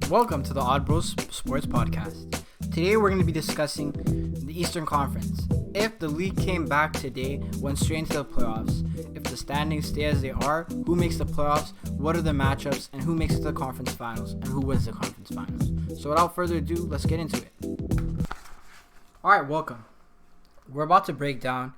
Welcome to the Sports Podcast. Today we're going to be discussing the Eastern Conference. If the league came back today, went straight into the playoffs, if the standings stay as they are, who makes the playoffs, what are the matchups, and who makes it to the conference finals, and who wins the conference finals. So without further ado, let's get into it. Alright, welcome. We're about to break down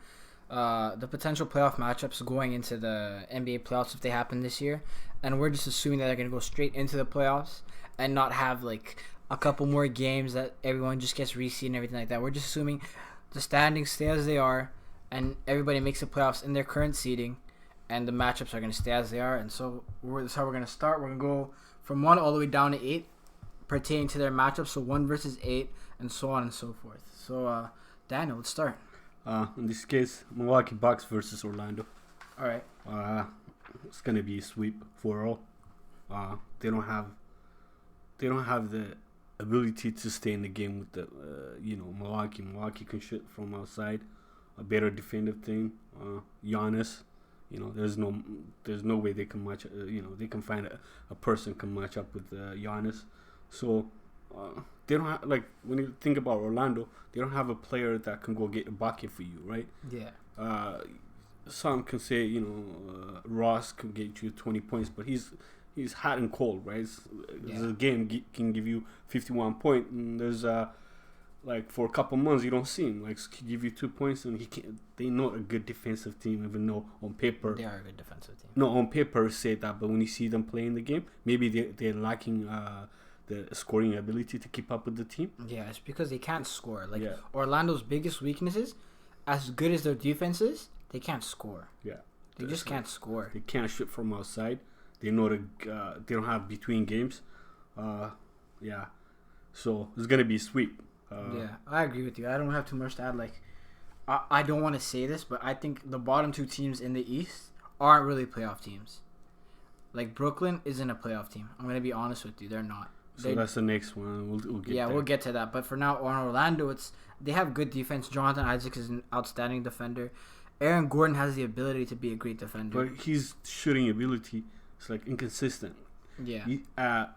the potential playoff matchups going into the NBA playoffs if they happen this year. And we're just assuming that they're going to go straight into the playoffs and not have like a couple more games that everyone just gets reseeded and everything like that. We're just assuming the standings stay as they are and everybody makes the playoffs in their current seeding and the matchups are going to stay as they are. And so that's how we're going to start. We're going to go from 1 all the way down to 8 pertaining to their matchups. So 1 versus 8 and so on and so forth. So Daniel, let's start. In this case, Milwaukee Bucks versus Orlando. All right. It's gonna be a sweep for all. They don't have the ability to stay in the game with the Milwaukee. Milwaukee can shoot from outside, a better defensive team. Giannis, there's no way they can match. They can find a person can match up with Giannis. So they don't have, like, when you think about Orlando, they don't have a player that can go get a bucket for you, right? Yeah. Some can say, Ross can get you 20 points, but he's hot and cold, right? The game can give you 51 points, and there's for a couple months you don't see him. Like, he give you 2 points, and they're not a good defensive team, even though on paper they are a good defensive team. No, on paper say that, but when you see them play in the game, maybe they're lacking the scoring ability to keep up with the team. Yeah, it's because they can't score. Orlando's biggest weakness is, as good as their defense is, they can't score. Yeah, they just can't score. They can't shoot from outside. They don't have between games. So it's gonna be a sweep. I agree with you. I don't have too much to add. I don't want to say this, but I think the bottom 2 teams in the East aren't really playoff teams. Like, Brooklyn isn't a playoff team. I'm gonna be honest with you. They're not. So that's the next one. We'll get there. We'll get to that. But for now, on Orlando, they have good defense. Jonathan Isaac is an outstanding defender. Aaron Gordon has the ability to be a great defender. But his shooting ability is inconsistent. Yeah.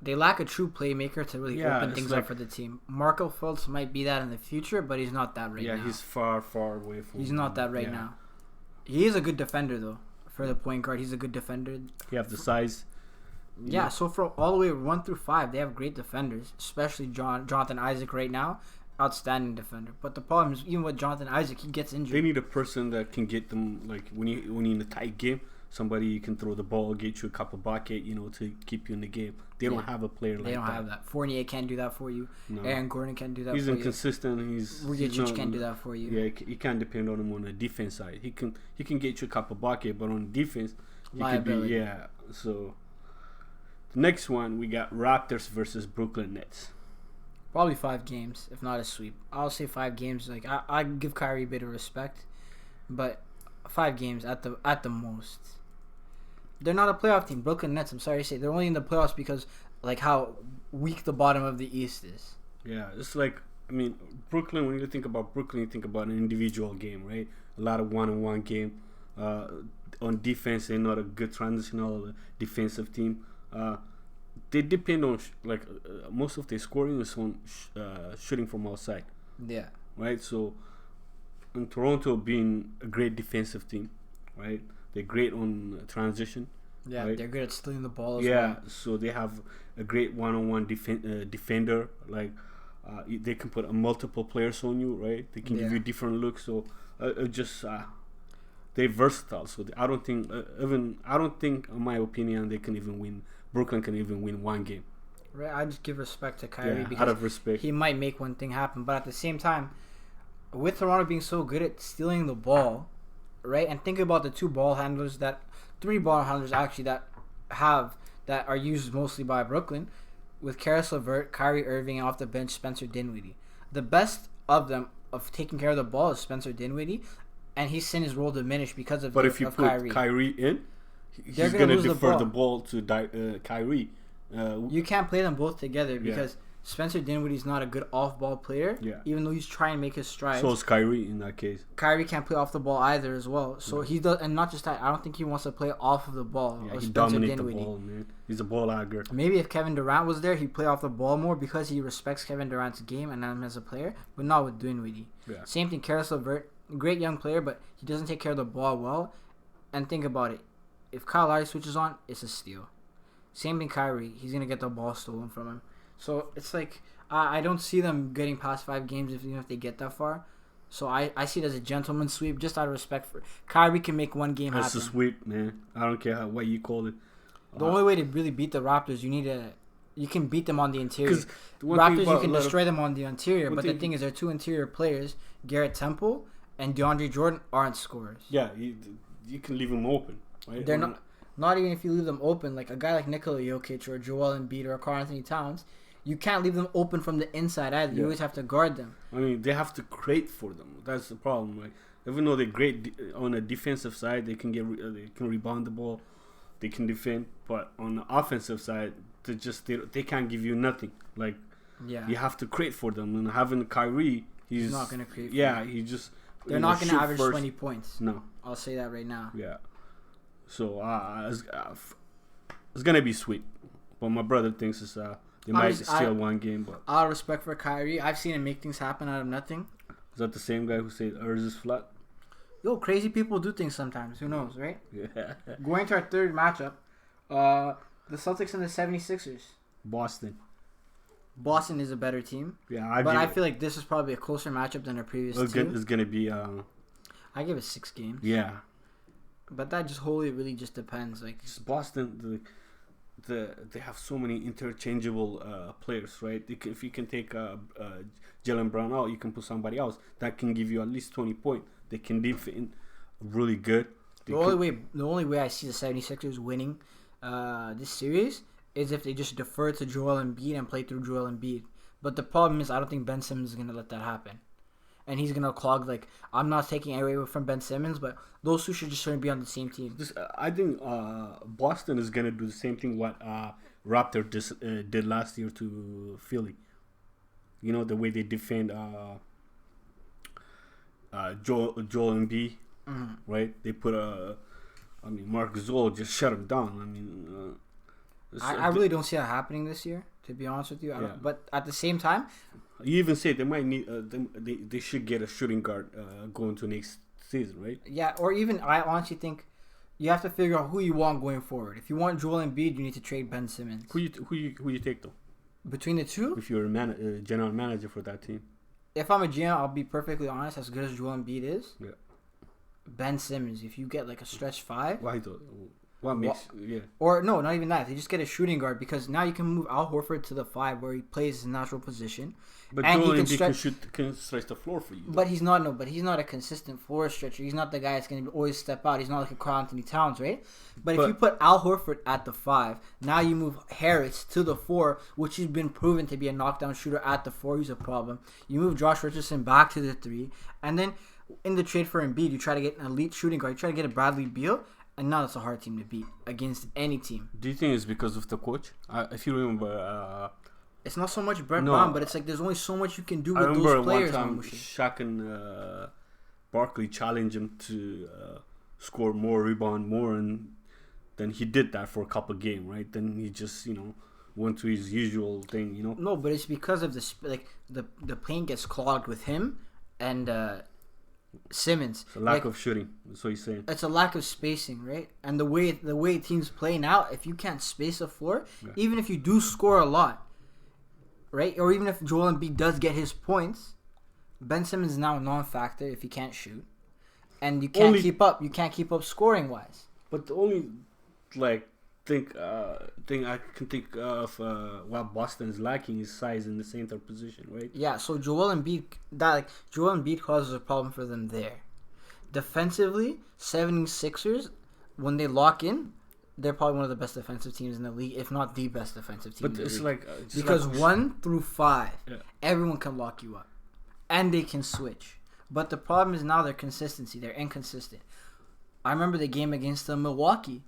They lack a true playmaker to really open things up for the team. Markel Fultz might be that in the future, but he's not that right now. Yeah, he's far, far away from. He's not that right now. He is a good defender, though. For the point guard, he's a good defender. He have the size. Yeah, so from all the way 1 through 5, they have great defenders, especially Jonathan Isaac right now. Outstanding defender. But the problem is, even with Jonathan Isaac, he gets injured. They need a person that can get them, when you're in a tight game, somebody you can throw the ball, get you a couple bucket, to keep you in the game. They don't have a player like that. They don't have that. Fournier can't do that for you. No. Aaron Gordon can't do that for you. He's inconsistent. Vujic can't do that for you. Yeah, you can't depend on him on the defense side. He can get you a couple bucket, but on defense, he could be, so the next one, we got Raptors versus Brooklyn Nets. Probably 5 games, if not a sweep. I'll say 5 games. I give Kyrie a bit of respect, but 5 games at the most. They're not a playoff team. Brooklyn Nets, I'm sorry to say, they're only in the playoffs because how weak the bottom of the East is. Yeah, it's Brooklyn. When you think about Brooklyn, you think about an individual game, right? A lot of one-on-one game. On defense, they're not a good transitional defensive team. They depend on most of their scoring is on shooting from outside. Yeah. Right. So, in Toronto being a great defensive team, right? They're great on transition. Yeah, right? They're good at stealing the ball as well. Yeah, so they have a great one-on-one defender. They can put multiple players on you, right? They can give you different looks. So, they're versatile. So I don't think, in my opinion, Brooklyn can even win 1 game. Right, I just give respect to Kyrie because out of respect, he might make one thing happen. But at the same time, with Toronto being so good at stealing the ball, right? And think about the 3 ball handlers actually that are used mostly by Brooklyn, with Karis LeVert, Kyrie Irving, and off the bench Spencer Dinwiddie. The best of them of taking care of the ball is Spencer Dinwiddie, and he's seen his role diminish because of. But if you put Kyrie in, he's going to defer the ball to Kyrie. You can't play them both together because Spencer Dinwiddie's not a good off-ball player. Yeah. Even though he's trying to make his strides. So is Kyrie in that case. Kyrie can't play off the ball either as well. So he does, and not just that. I don't think he wants to play off of the ball. Yeah, he Spencer dominates the Dinwiddie. ball, man. He's a ball hagger. Maybe if Kevin Durant was there, he'd play off the ball more because he respects Kevin Durant's game and him as a player, but not with Dinwiddie. Yeah. Same thing, Karis LeVert, great young player, but he doesn't take care of the ball well. And think about it. If Kyle Lowry switches on, it's a steal. Same thing, Kyrie. He's going to get the ball stolen from him. So it's like, I don't see them getting past 5 games even if they get that far. So I see it as a gentleman's sweep just out of respect for Kyrie can make one game happen. It's a sweep, man. I don't care what you call it. The only way to really beat the Raptors, you can beat them on the interior. Raptors, you can destroy them on the interior, but the thing is, their 2 interior players, Garrett Temple and DeAndre Jordan, aren't scorers. Yeah, you can leave them open. Right? They're not even if you leave them open, like a guy like Nikola Jokic or Joel Embiid or Karl Anthony Towns, you can't leave them open from the inside either. You always have to guard them. I mean, they have to create for them. That's the problem. Like, even though they're great on the defensive side, they can rebound the ball, they can defend. But on the offensive side, they can't give you nothing. Like, you have to create for them. And having Kyrie, he's not gonna create. They're not gonna average 20 points. No, I'll say that right now. Yeah. So it's gonna be sweet, but my brother thinks they might steal one game. But out of respect for Kyrie, I've seen him make things happen out of nothing. Is that the same guy who said Earth is flat? Yo, crazy people do things sometimes. Who knows, right? Yeah. Going to our third matchup, the Celtics and the 76ers. Boston is a better team. Yeah, I feel like this is probably a closer matchup than our previous two. It's gonna be. I give it 6 games. Yeah. But that just really just depends. Like Boston, they have so many interchangeable players, right? If you can take Jaylen Brown out, you can put somebody else that can give you at least 20 points. They can defend really good. The only way I see the 76ers winning this series is if they just defer to Joel Embiid and play through Joel Embiid. But the problem is I don't think Ben Simmons is gonna let that happen. And he's gonna clog. Like, I'm not taking away from Ben Simmons, but those two should be on the same team. I think Boston is gonna do the same thing what Raptor did last year to Philly. You know, the way they defend Joel Embiid, right? They put Marc Gasol just shut him down. I really don't see that happening this year, to be honest with you. But at the same time, you even say they might need they should get a shooting guard going to next season, right? Yeah, or even I honestly think you have to figure out who you want going forward. If you want Joel Embiid, you need to trade Ben Simmons. Who you take though? Between the two, if you're a general manager for that team. If I'm a GM, I'll be perfectly honest. As good as Joel Embiid is, yeah. Ben Simmons. If you get like a stretch 5, why though? What makes Or no, not even that. They just get a shooting guard because now you can move Al Horford to the 5 where he plays his natural position. But Joel Embiid can stretch the floor for you. But he's not a consistent floor stretcher. He's not the guy that's going to always step out. He's not like a Karl Anthony Towns, right? But if you put Al Horford at the 5, now you move Harris to the 4, which has been proven to be a knockdown shooter at the 4. He's a problem. You move Josh Richardson back to the 3, and then in the trade for Embiid, you try to get an elite shooting guard. You try to get a Bradley Beal. And now it's a hard team to beat against any team. Do you think it's because of the coach? If you remember... it's not so much Brett Brown, but it's like there's only so much you can do with those players. I remember one time Shaq and Barkley challenged him to score more, rebound more, and then he did that for a couple of games, right? Then he just, went to his usual thing, No, but it's because of the paint gets clogged with him and... Simmons. It's a lack of shooting. That's what he's saying. It's a lack of spacing, right? And the way teams play now, if you can't space the floor, even if you do score a lot, right? Or even if Joel Embiid does get his points, Ben Simmons is now a non-factor if he can't shoot, and you can't keep up. You can't keep up scoring wise. But the only thing I can think of what Boston is lacking is size in the center position, right? Yeah, so Joel Embiid causes a problem for them there. Defensively, 76ers, when they lock in, they're probably one of the best defensive teams in the league, if not the best defensive team. But it's because 1 through 5, everyone can lock you up, and they can switch. But the problem is now their consistency. They're inconsistent. I remember the game against Milwaukee.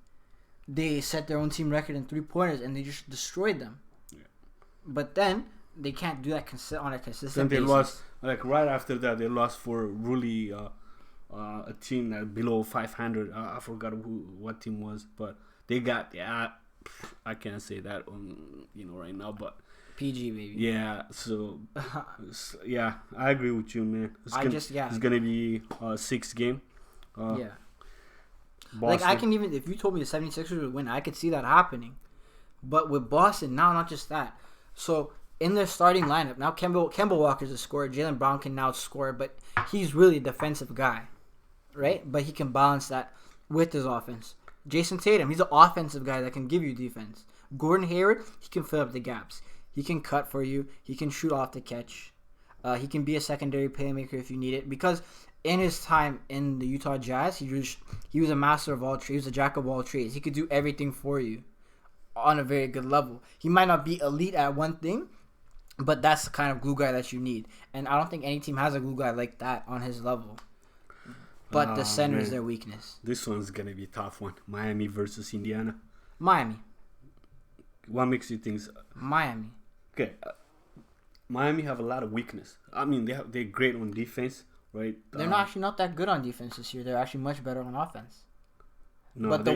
They set their own team record in 3-pointers, and they just destroyed them. Yeah. But then they can't do that on a Then consistent they basis. lost, like right after that, they lost for really a team that below 500. I forgot what team was, but they got I can't say that on right now, but PG baby. yeah. So yeah, I agree with you, man. It's gonna be a 6 game. Yeah. Boston. Like I can even if you told me the 76ers would win, I could see that happening. But with Boston now, not just that. So in their starting lineup now, Kemba Walker's a scorer. Jaylen Brown can now score, but he's really a defensive guy, right? But he can balance that with his offense. Jason Tatum, he's an offensive guy that can give you defense. Gordon Hayward, he can fill up the gaps. He can cut for you. He can shoot off the catch. He can be a secondary playmaker if you need it. Because in his time in the Utah Jazz, he was a master of all trades. He was a jack of all trades. He could do everything for you on a very good level. He might not be elite at one thing, but that's the kind of glue guy that you need. And I don't think any team has a glue guy like that on his level. But the center is their weakness. This one's going to be a tough one. Miami versus Indiana. Miami. What makes you think? Miami. Okay. Miami have a lot of weakness. I mean, they're great on defense, right? They're not that good on defense this year. They're actually much better on offense. No, but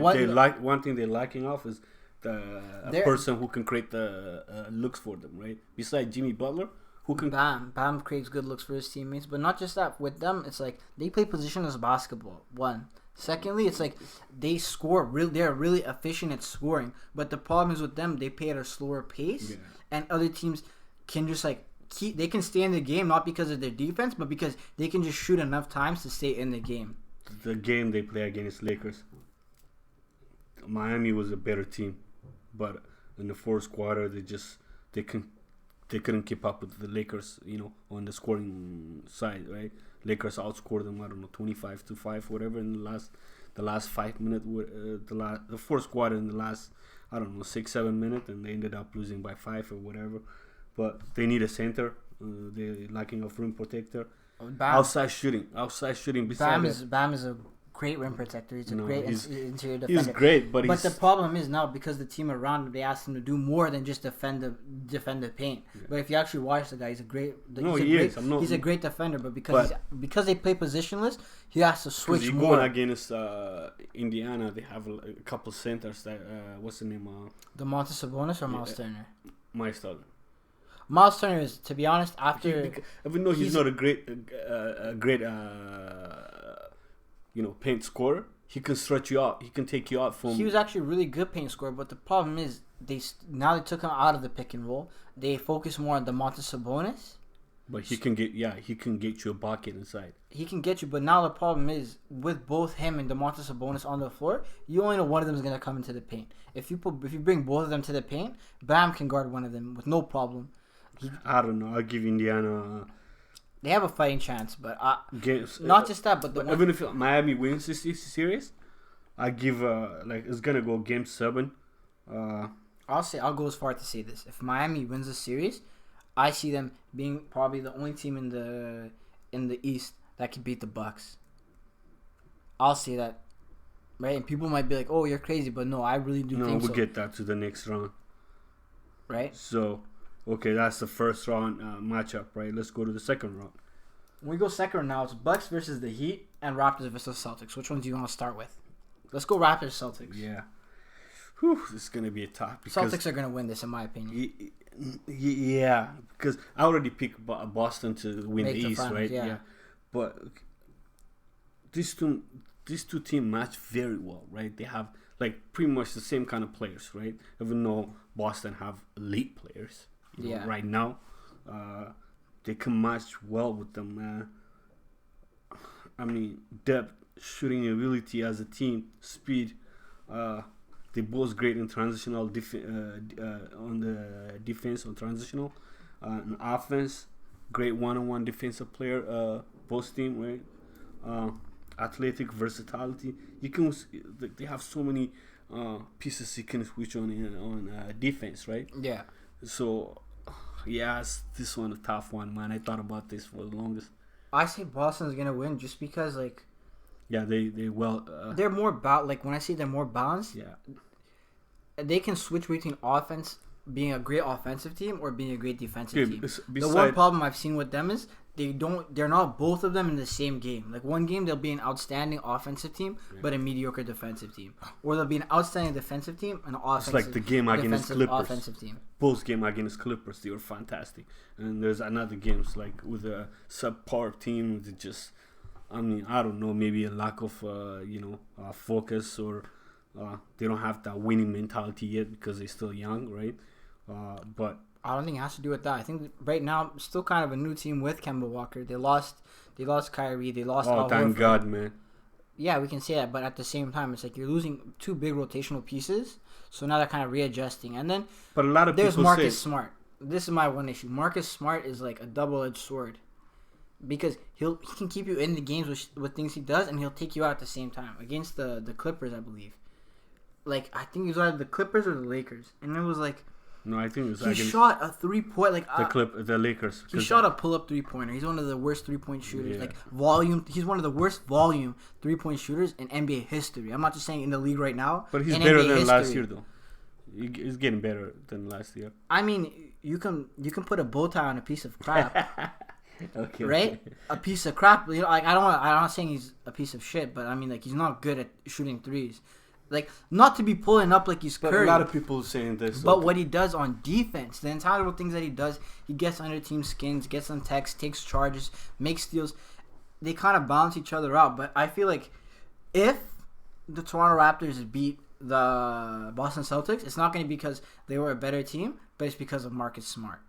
one thing they're lacking off is a person who can create the looks for them, right? Besides Jimmy Butler, who can Bam creates good looks for his teammates, but not just that. With them, it's like they play positionless basketball. One. Secondly, it's like they score. They're really efficient at scoring, but the problem is with them, they play at a slower pace, and other teams can just like they can stay in the game not because of their defense, but because they can just shoot enough times to stay in the game. The game they play against Lakers, Miami was a better team, but in the fourth quarter they couldn't keep up with the Lakers, on the scoring side, right? Lakers outscored them, 25-5, whatever, in the last 5 minutes, the fourth quarter in the last, 6-7 minutes, and they ended up losing by 5 or whatever. But they need a center. They're lacking a rim protector. Outside shooting. Bam is a great rim protector. He's a great interior defender. He's great, but the problem is now because the team around him, they asked him to do more than just defend the paint. Yeah. But if you actually watch the guy, he's a great. He's a great defender, but because they play positionless, he has to switch more. Going against Indiana, they have a couple centers that what's the name? DeMontis Sabonis or Miles Turner? Miles Turner. Miles Turner is, to be honest, even though he's not a great paint scorer, he can stretch you out. He can take you out from. He was actually a really good paint scorer, but the problem is now they took him out of the pick and roll. They focus more on DeMontis Sabonis. But he can get you a bucket inside. He can get you, but now the problem is with both him and DeMontis Sabonis on the floor, you only know one of them is gonna come into the paint. If you bring both of them to the paint, Bam can guard one of them with no problem. I don't know. I'll give Indiana. They have a fighting chance, but not just that. But even if Miami wins this series, I give it's gonna go game 7. I'll go as far to say this: if Miami wins the series, I see them being probably the only team in the East that can beat the Bucks. I'll say that, right? And people might be like, "Oh, you're crazy," but no, I really do think so. No, we'll get that to the next round, right? So. Okay, that's the first round matchup, right? Let's go to the second round. When we go second round now, it's Bucks versus the Heat and Raptors versus Celtics. Which one do you want to start with? Let's go Raptors Celtics. Yeah. This is going to be a tough. Celtics are going to win this, in my opinion. Yeah, because I already picked Boston to win the East, right? Yeah. But these two teams match very well, right? They have pretty much the same kind of players, right? Even though Boston have elite players. Right now, they can match well with them. I mean, depth, shooting ability as a team, speed. They both great in transitional on the defense on transitional, and offense. Great one-on-one defensive player. Both team, right? Athletic versatility. They have so many pieces you can switch on defense, right? Yeah. So. Yes, this one a tough one, man. I thought about this for the longest. I say Boston's gonna win just because, they're more when I say they're more balanced. Yeah, they can switch between offense being a great offensive team or being a great defensive team. The one problem I've seen with them is they're not both of them in the same game. Like one game they'll be an outstanding offensive team but a mediocre defensive team, or they'll be an outstanding defensive team and an offensive. It's like the game against Clippers. Offensive team. Post game against Clippers, they were fantastic, and there's another games like with a subpar team. They just, I mean, I don't know, maybe a lack of focus, or they don't have that winning mentality yet because they're still young, right? But I don't think it has to do with that. I think right now, still kind of a new team with Kemba Walker. They lost Kyrie. They lost. Oh, thank God, man. Yeah, we can say that, but at the same time, it's like you're losing two big rotational pieces. So now they're kind of readjusting, and then but a lot of there's people Marcus say, Smart. This is my one issue. Marcus Smart is like a double-edged sword because he can keep you in the games with things he does, and he'll take you out at the same time. Against the Clippers, I believe. Like I think it was either the Clippers or the Lakers, and it was like. No, I think it was. He shot a 3-point the Lakers. He shot a pull-up 3-pointer. He's one of the worst 3-point shooters. Yeah. Like volume, he's one of the worst volume 3-point shooters in NBA history. I'm not just saying in the league right now. But he's better than last year, though. He's getting better than last year. I mean, you can put a bow tie on a piece of crap. Okay. Right? A piece of crap. You know, like I'm not saying he's a piece of shit, but I mean, like he's not good at shooting threes. Like, not to be pulling up like he's Curry. A lot of people saying this. But what he does on defense, the intangible things that he does, he gets under team skins, gets on techs, takes charges, makes steals. They kind of balance each other out. But I feel like if the Toronto Raptors beat the Boston Celtics, it's not going to be because they were a better team, but it's because of Marcus Smart.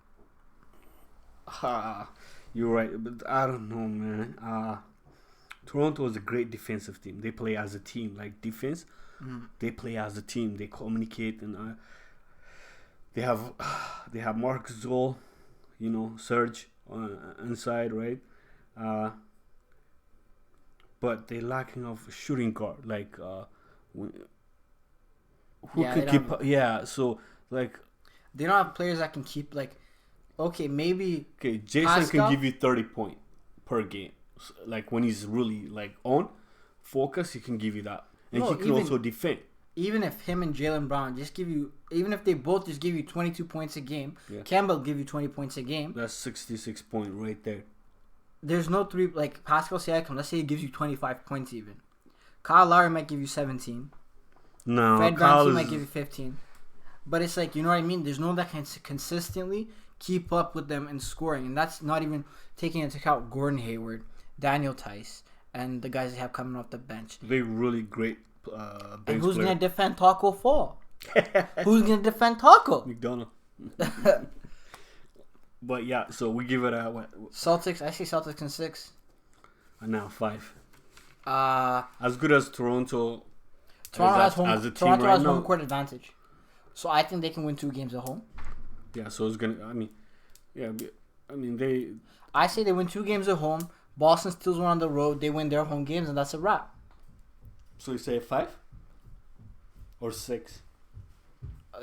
You're right. But I don't know, man. Toronto is a great defensive team. They play as a team. Like, defense... They play as a team. They communicate, and they have Marc Gasol, Serge inside, right? But they're lacking of a shooting guard, like who could keep. Yeah, so like they don't have players that can keep like. Okay, Jason Pascal can give you 30 points per game. So, like when he's really like on focus, he can give you that. And he can also defend. Even if him and Jaylen Brown even if they both just give you 22 points a game, Kemba will give you 20 points a game. That's 66 points right there. There's no three, like Pascal Siakam, let's say he gives you 25 points even. Kyle Lowry might give you 17. No, Fred VanVleet might give you 15. But it's like, you know what I mean? There's no one that can consistently keep up with them in scoring. And that's not even taking into account Gordon Hayward, Daniel Tice, and the guys they have coming off the bench. They're really great bench And who's going to defend Taco Fall? Who's going to defend Taco? McDonough. But yeah, so we give it a what? Celtics. I see Celtics in 6. And now 5. As good as Toronto. Toronto has home court advantage. So I think they can win 2 games at home. Yeah, so it's going to, they... I say they win 2 games at home. Boston steals one on the road. They win their home games, and that's a wrap. So you say 5? Or 6?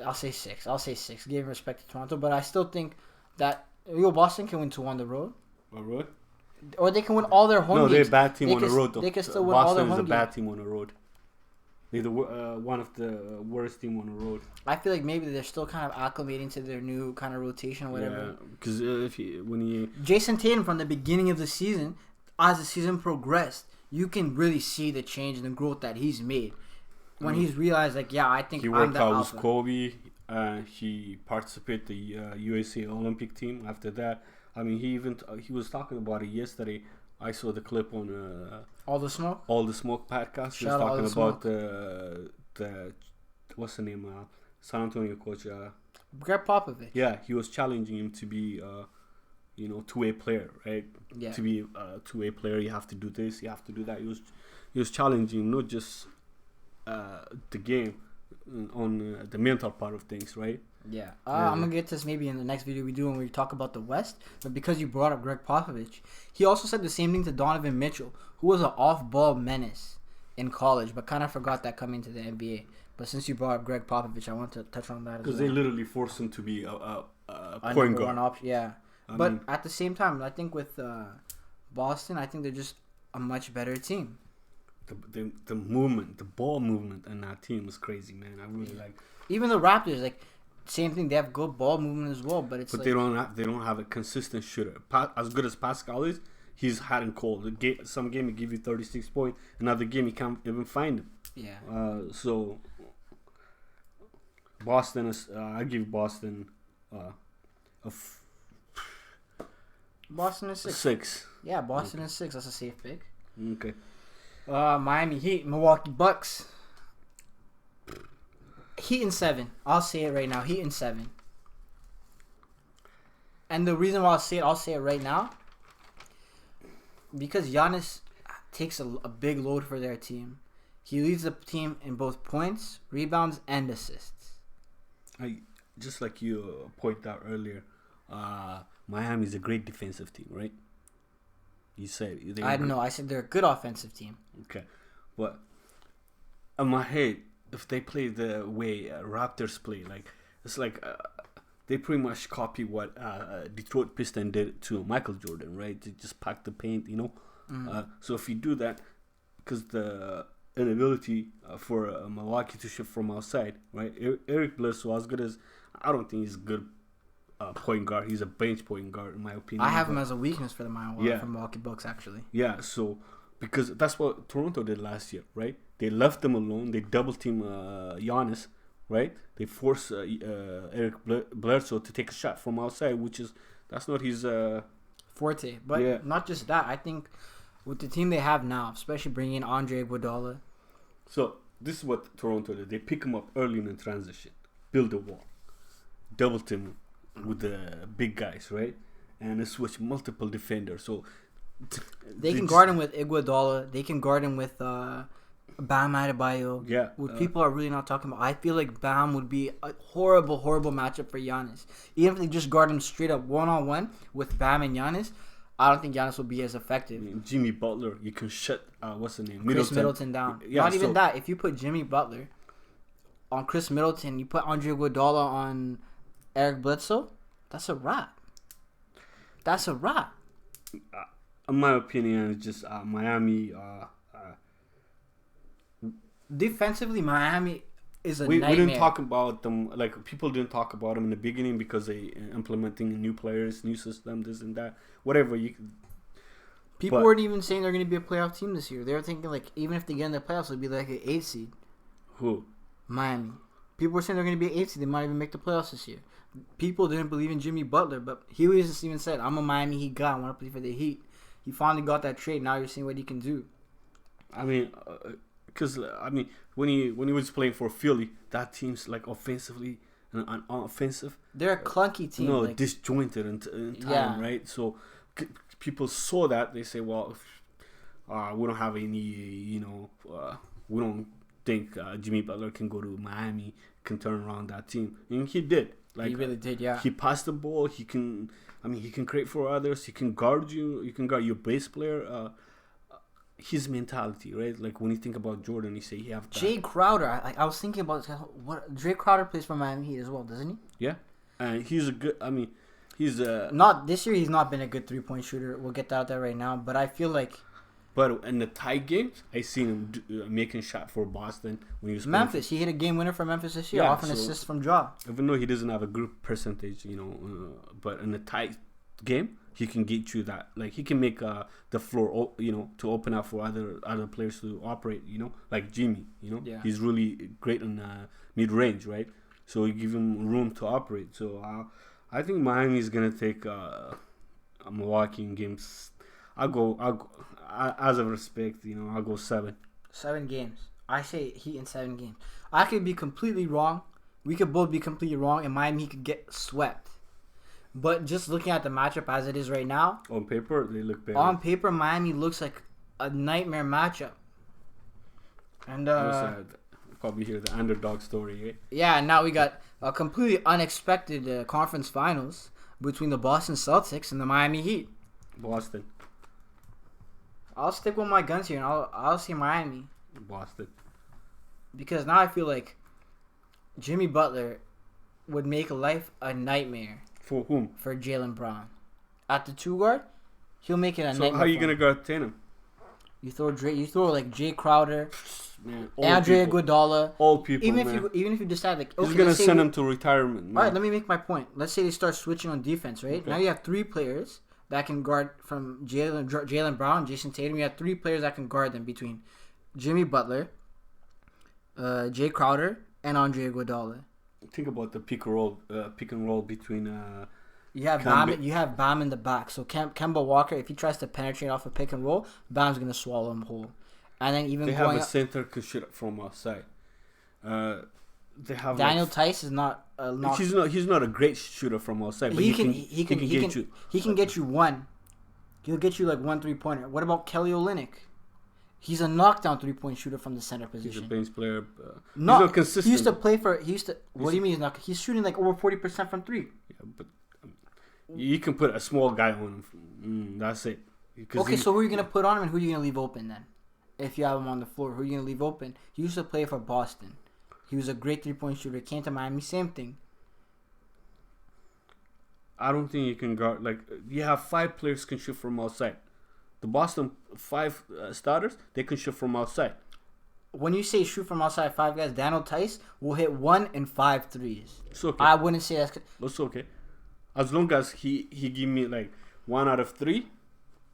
I'll say 6. Giving respect to Toronto. But I still think that Boston can win 2 on the road. On the road? Or they can win all their home games. No, they're a bad team on the road, though. They can still win all their home games. Boston is a bad team on the road. They're one of the worst team on the road. I feel like maybe they're still kind of acclimating to their new kind of rotation or whatever. Yeah, because Jason Tatum from the beginning of the season, as the season progressed, you can really see the change and the growth that he's made. When he's realized, like, I think he worked out with Kobe. He participated the USA Olympic team. After that, he was talking about it yesterday. I saw the clip on All the Smoke podcast. He was talking about the what's the name? San Antonio coach. Greg Popovich. Yeah, he was challenging him to be, two-way player, right? Yeah. To be a two-way player, you have to do this, you have to do that. He was challenging not just the game on the mental part of things, right? Yeah. I'm going to get to this maybe in the next video we do when we talk about the West. But because you brought up Greg Popovich, he also said the same thing to Donovan Mitchell, who was an off-ball menace in college, but kind of forgot that coming to the NBA. But since you brought up Greg Popovich, I want to touch on that as well. Because they literally forced him to be a point guard. Option, yeah. But at the same time, I think with Boston, I think they're just a much better team. The movement, the ball movement in that team was crazy, man. I really like. Even the Raptors, like same thing. They have good ball movement as well, but they don't have a consistent shooter. As good as Pascal is, he's hot and cold. Some game he give you 36 points, another game you can't even find him. Yeah. So Boston is. I give Boston Boston is 6. 6. Yeah, Boston is 6. That's a safe pick. Okay. Miami Heat, Milwaukee Bucks. Heat in 7. I'll say it right now. Heat in 7. And the reason why I'll say it right now, because Giannis takes a big load for their team. He leads the team in both points, rebounds, and assists. Just like you pointed out earlier, Miami is a great defensive team, right? You said I don't know. I said they're a good offensive team. Okay, but in my head, if they play the way Raptors play, like it's like they pretty much copy what Detroit Pistons did to Michael Jordan, right? They just pack the paint, you know. So if you do that, because the inability for Milwaukee to shoot from outside, right? Eric Bledsoe, as good as I don't think he's a good point guard. He's a bench point guard, in my opinion. I have him as a weakness for the Milwaukee Bucks, actually. Yeah, so because that's what Toronto did last year, right? They left him alone. They double team Giannis, right? They force Eric Bledsoe to take a shot from outside, that's not his forte. But not just that. I think with the team they have now, especially bringing in Andre Iguodala. So this is what Toronto did. They pick him up early in the transition, build a wall, double team with the big guys, right? And they switch multiple defenders. So they can guard him with Iguodala. They can guard him with Bam Adebayo. Yeah. What people are really not talking about. I feel like Bam would be a horrible, horrible matchup for Giannis. Even if they just guard him straight up one-on-one with Bam and Giannis, I don't think Giannis will be as effective. Jimmy Butler, you can shut what's the name? Chris Middleton down. Yeah, not even that. If you put Jimmy Butler on Chris Middleton, you put Andre Iguodala on Eric Bledsoe, that's a wrap. That's a wrap. In my opinion, it's just Miami. Defensively, Miami is a nightmare. We didn't talk about them, like people didn't talk about them in the beginning because they implementing new players, new system, this and that, whatever. People weren't even saying they're going to be a playoff team this year. They were thinking like even if they get in the playoffs, it'll be like an 8 seed. Who? Miami. People were saying they're going to be an 8 seed. They might even make the playoffs this year. People didn't believe in Jimmy Butler, but he just even said, "I'm a Miami Heat guy. I want to play for the Heat." He finally got that trade. Now you're seeing what he can do. I mean, because when he was playing for Philly, that team's like offensively and offensive. They're a clunky team. No, like, disjointed in time, right? So people saw that. They say, "Well, we don't have any, we don't think Jimmy Butler can go to Miami, can turn around that team," and he did. Like, he really did, yeah. He passed the ball. He can create for others. He can guard you. You can guard your base player. His mentality, right? Like when you think about Jordan, you say he have that. Jay Crowder. I was thinking about what Jay Crowder plays for Miami Heat as well, doesn't he? Yeah, and he's a good. He's not this year. He's not been a good 3-point shooter. We'll get that out there right now. But I feel like. But in the tie games, I seen him making shot for Boston when he was Memphis. He hit a game winner for Memphis this year off an assist from Ja. Even though he doesn't have a group percentage, but in the tie game, he can get you that. Like he can make the floor, to open up for other players to operate. Like Jimmy. Yeah. He's really great in mid range, right? So you give him room to operate. So I think Miami is gonna take Milwaukee in games. I'll go. As of respect, I'll go 7. 7 games. I say Heat in 7 games. I could be completely wrong. We could both be completely wrong, and Miami could get swept. But just looking at the matchup as it is right now, on paper they look better. On paper, Miami looks like a nightmare matchup. And probably hear the underdog story, eh? Yeah. Now we got a completely unexpected conference finals between the Boston Celtics and the Miami Heat. Boston. I'll stick with my guns here, and I'll say Miami. Boston. Because now I feel like Jimmy Butler would make life a nightmare. For whom? For Jaylen Brown. At the 2 guard, he'll make it a nightmare. So how are you going to guard Tatum? You throw like Jay Crowder, Man, Andre Iguodala. All people, Even man. if you decide like, okay, He's gonna send him to retirement. Man. All right, let me make my point. Let's say they start switching on defense, right? Okay. Now you have 3 players that can guard from Jaylen Brown, Jason Tatum. You have 3 players that can guard them between Jimmy Butler, Jay Crowder, and Andre Iguodala. Think about the pick and roll between. You have Bam in the back. So Kemba Walker, if he tries to penetrate off a pick and roll, Bam's gonna swallow him whole. And then even they have a center could shoot from outside. They have Daniel Tice is not. He's not a great shooter from outside, but he can get you one. He'll get you like 1 3-pointer. What about Kelly Olynyk? He's a knockdown 3-point shooter from the center position. He's a bench player. He's not consistent. He used to play for. What do you mean he's not? He's shooting like over 40% from 3. Yeah, but you can put a small guy on him. That's it. Okay, so who are you gonna put on him, and who are you gonna leave open then? If you have him on the floor, who are you gonna leave open? He used to play for Boston. He was a great 3-point shooter. Came to Miami, same thing. I don't think you can guard. Like, you have 5 players can shoot from outside. The Boston 5 starters, they can shoot from outside. When you say shoot from outside, 5 guys, Daniel Tice will hit 1 and 5 threes. It's okay. I wouldn't say that's. It's okay. As long as he give me like 1 out of 3.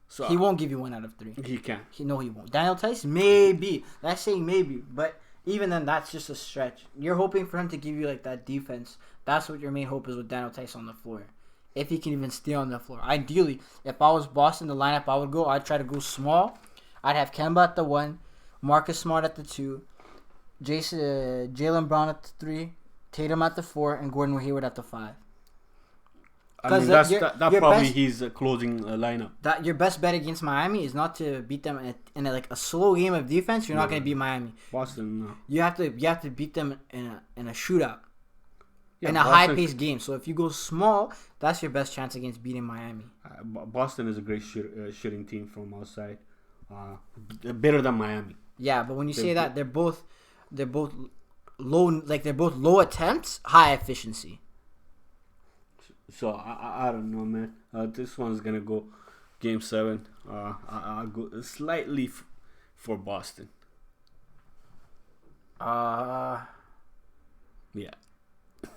So he won't give you 1 out of 3. He can. He won't. Daniel Tice, maybe. That's saying maybe, but even then, that's just a stretch. You're hoping for him to give you like that defense. That's what your main hope is with Daniel Tice on the floor. If he can even stay on the floor. Ideally, if I was Boston, the lineup I would go, I'd try to go small. I'd have Kemba at the 1, Marcus Smart at the 2, Jaylen Brown at the 3, Tatum at the 4, and Gordon Hayward at the 5. I mean, that's probably his closing lineup. That your best bet against Miami is not to beat them in a slow game of defense. You're not going to beat Miami. Boston, no. You have to beat them in a shootout. Yeah, in a high-paced game. So if you go small, that's your best chance against beating Miami. Boston is a great shooting team from outside. Better than Miami. Yeah, but when you say that, they're both low, like they're both low attempts, high efficiency. So I don't know, man. This one's gonna go Game 7. I'll go slightly for Boston. Yeah.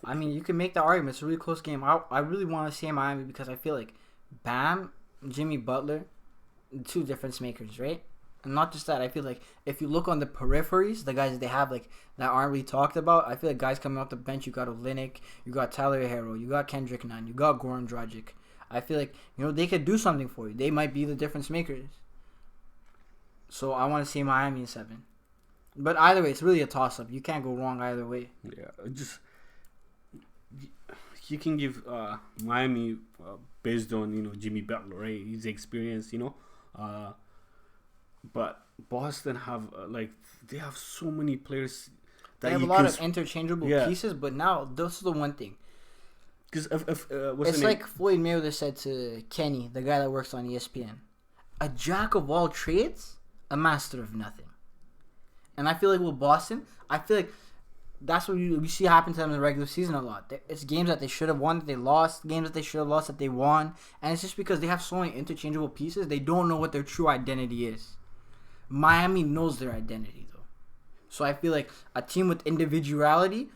I mean, you can make the argument. It's a really close game. I really want to say Miami because I feel like Bam, Jimmy Butler, 2 difference makers, right? And not just that. I feel like if you look on the peripheries, the guys that they have like that aren't really talked about, I feel like guys coming off the bench, you got Olynyk, you got Tyler Herro, you got Kendrick Nunn, you got Goran Dragic. I feel like, they could do something for you. They might be the difference makers. So I want to say Miami in 7. But either way, it's really a toss-up. You can't go wrong either way. Yeah, you can give Miami based on Jimmy Butler, right? His experience, but Boston have they have so many players. They have a lot of interchangeable pieces, but now this is the one thing. Because it's like Floyd Mayweather said to Kenny, the guy that works on ESPN, a jack of all trades, a master of nothing. And I feel like with Boston, that's what we see happen to them in the regular season a lot. It's games that they should have won that they lost, games that they should have lost that they won, and it's just because they have so many interchangeable pieces, they don't know what their true identity is. Miami knows their identity, though. So I feel like a team with individuality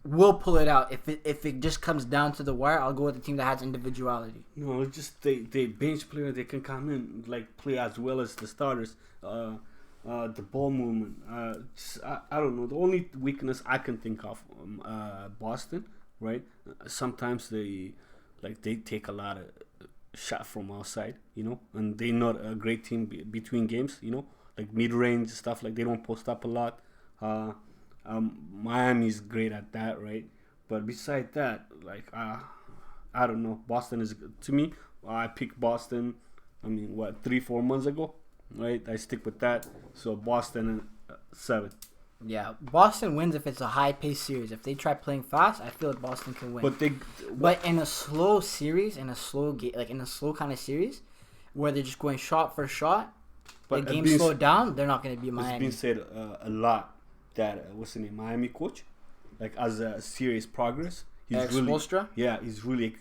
will pull it out. If it just comes down to the wire, I'll go with the team that has individuality. No, it's just they bench player. They can come in play as well as the starters. The ball movement. I don't know. The only weakness I can think of, Boston, right? Sometimes they take a lot of shot from outside, and they're not a great team between games, like mid-range stuff. Like they don't post up a lot. Miami's great at that, right? But beside that, I don't know. Boston is, to me, I picked Boston. 3-4 months ago. Right, I stick with that. So Boston 7. Yeah, Boston wins if it's a high-paced series. If they try playing fast, I feel like Boston can win. But in a slow series, in a slow game, in a slow kind of series, where they're just going shot for shot, the game slowed down, they're not going to be Miami. It's been said a lot that Miami coach, as a series progress, he's really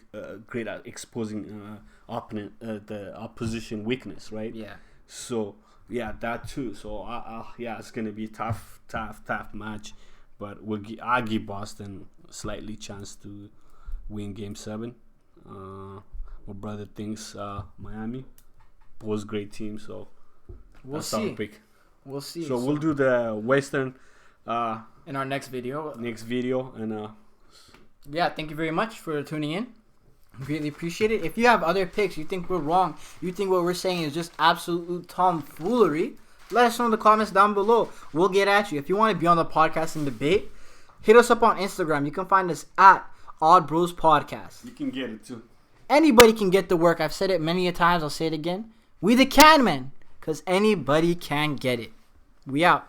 great at exposing the opposition weakness, right? Yeah. So Yeah, that too. So yeah, it's gonna be tough match, but I give Boston slightly chance to win Game 7. My brother thinks Miami. Both great teams, so We'll that's see. our pick. We'll see. So we'll do the Western in our next video. and Yeah, thank you very much for tuning in. Really appreciate it. If you have other picks, you think we're wrong, you think what we're saying is just absolute tomfoolery, let us know in the comments down below. We'll get at you. If you want to be on the podcast and debate, hit us up on Instagram. You can find us at oddbrospodcast. you can get it too. Anybody can get the work. I've said it many a times. I'll say it again. We the can men, because anybody can get it. We out.